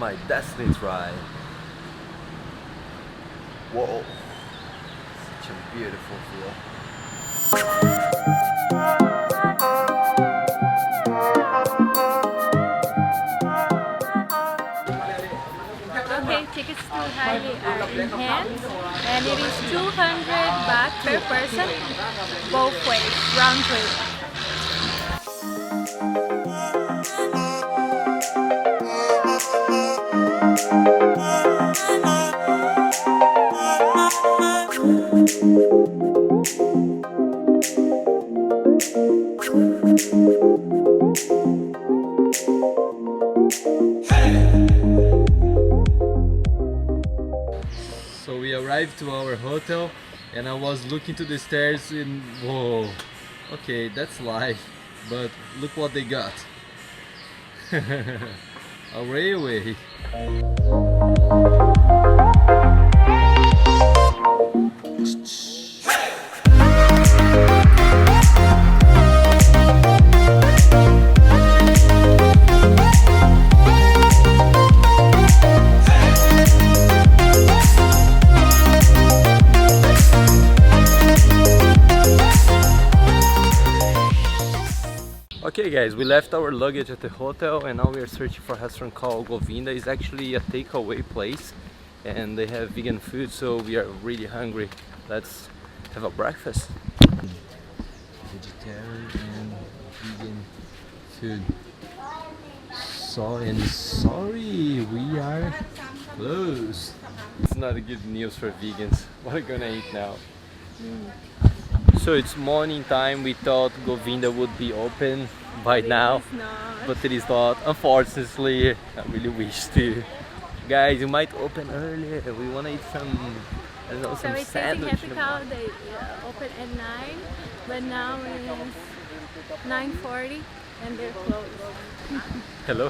my destiny ride. Whoa, such a beautiful view. Okay, tickets to Railay are in hand, and it is 200 baht per person, both ways, round trip. So we arrived to our hotel and I was looking to the stairs and whoa, okay, that's life, but look what they got. A railway. Okay guys, we left our luggage at the hotel and now we are searching for a restaurant called Govinda. It's actually a takeaway place and they have vegan food, so we are really hungry. Let's have a breakfast. Vegetarian and vegan food. Sorry, we are closed. It's not a good news for vegans. What are we gonna eat now? So it's morning time. We thought Govinda would be open by now, but it is not. Unfortunately, I really wish to. Guys, you might open earlier. We want to eat some, I don't know, some sandwich. Happy Cow, they open at 9, but now it's 9:40 and they're closed. Hello.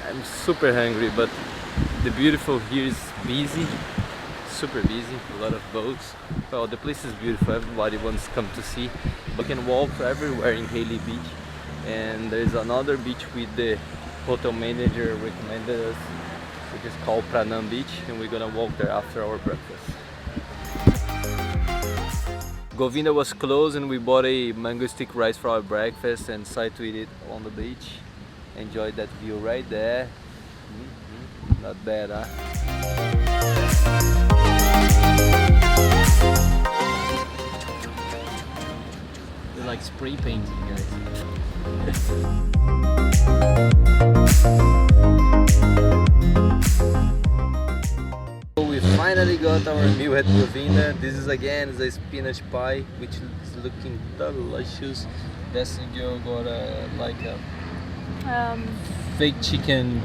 I'm super hungry, but the beautiful here is busy. Super busy, a lot of boats. Well, the place is beautiful, everybody wants to come to see. But you can walk everywhere in Railay Beach, and there's another beach with the hotel manager recommended us, which is called Pranam Beach, and we're gonna walk there after our breakfast. Govinda was closed and we bought a mango stick rice for our breakfast and decided to eat it on the beach. Enjoy that view right there. Not bad, huh? They're like spray painting, guys. So we finally got our meal at Govinda. This is again the spinach pie, which is looking delicious. This girl got like a fake chicken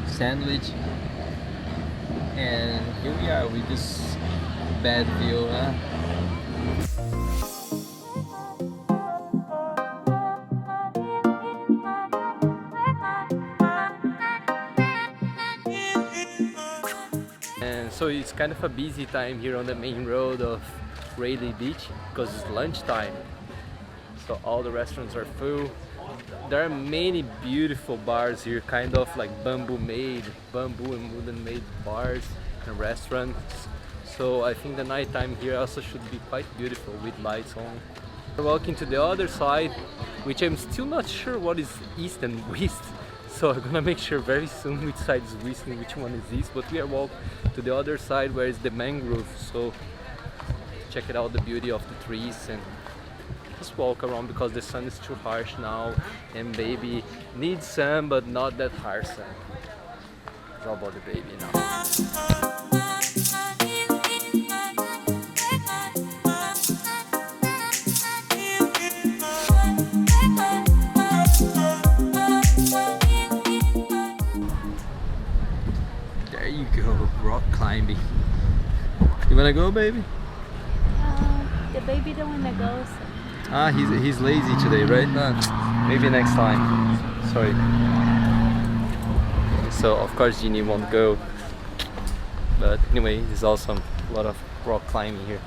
sandwich. And here we are with this bad view, huh? And so it's kind of a busy time here on the main road of Railay Beach because it's lunchtime. So all the restaurants are full. There are many beautiful bars here, kind of like bamboo and wooden made bars and restaurants. So I think the nighttime here also should be quite beautiful with lights on. We're walking to the other side, which I'm still not sure what is east and west. So I'm gonna make sure very soon which side is west and which one is east. But we are walking to the other side where is the mangrove. So check it out, the beauty of the trees, and just walk around because the sun is too harsh now and baby needs sun, but not that harsh sun. It's all about the baby now. There you go, rock climbing. You wanna go, baby? The baby don't wanna go, so. Ah, he's lazy today, right? Maybe next time. Sorry. So of course Ginny won't go. But anyway, it's awesome. A lot of rock climbing here.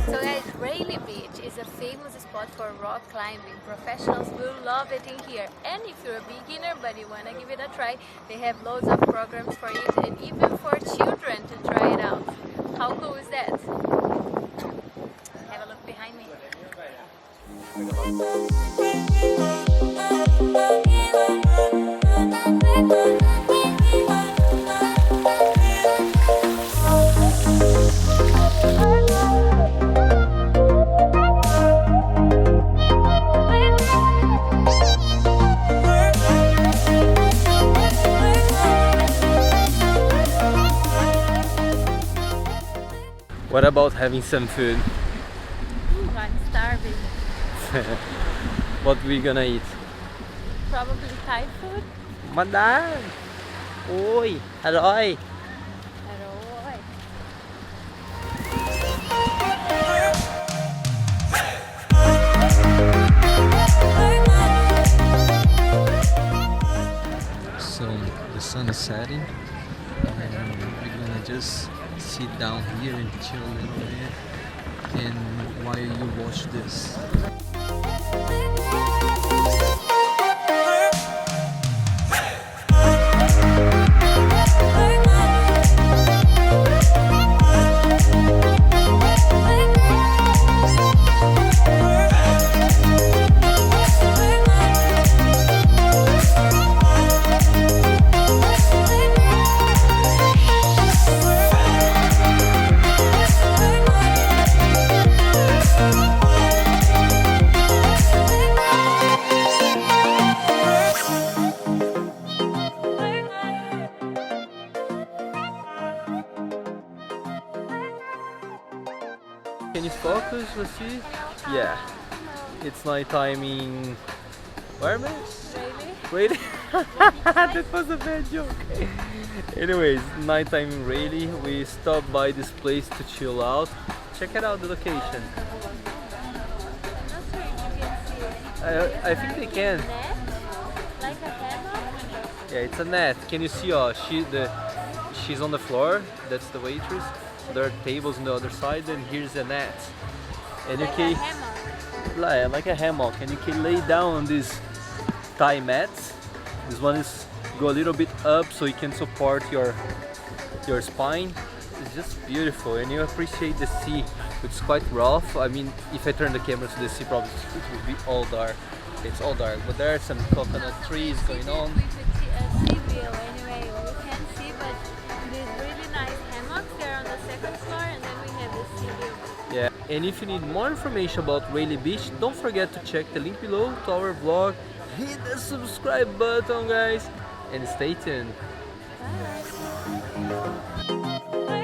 So guys, Railay Railay Beach is a famous spot for rock climbing. Professionals will love it in here. And if you're a beginner but you want to give it a try, they have loads of programs for it and even for children to try it out. How cool is that? Have a look behind me. What about having some food? Ooh, I'm starving. What we gonna eat? Probably Thai food. มาดามโอ้ยอร่อย Railay. So the sun is setting and we're gonna just sit down here and chill a little bit and while you watch this. Can you focus? Let's see. Yeah, it's nighttime in where, man? Railay? Railay? That was a bad joke. Anyways, nighttime in Railay. We stopped by this place to chill out. Check it out, the location. I'm not sure if you can see it. I think they can. Net? Like a hammock? Yeah, it's a net. Can you see? She's on the floor. That's the waitress. There are tables on the other side, and here's a net. And Like you can, a hammock. like a hammock, and you can lay down on these Thai mats. This one is go a little bit up so you can support your spine. It's just beautiful, and you appreciate the sea. It's quite rough. I mean, if I turn the camera to the sea, probably it will be all dark. It's all dark, but there are some coconut trees going on. With a sea view anyway, you can see, but these really nice hammocks, they're on the second floor, and then we have the sea view. Yeah, and if you need more information about Railay Beach, don't forget to check the link below to our vlog. Hit the subscribe button, guys, and stay tuned. Bye.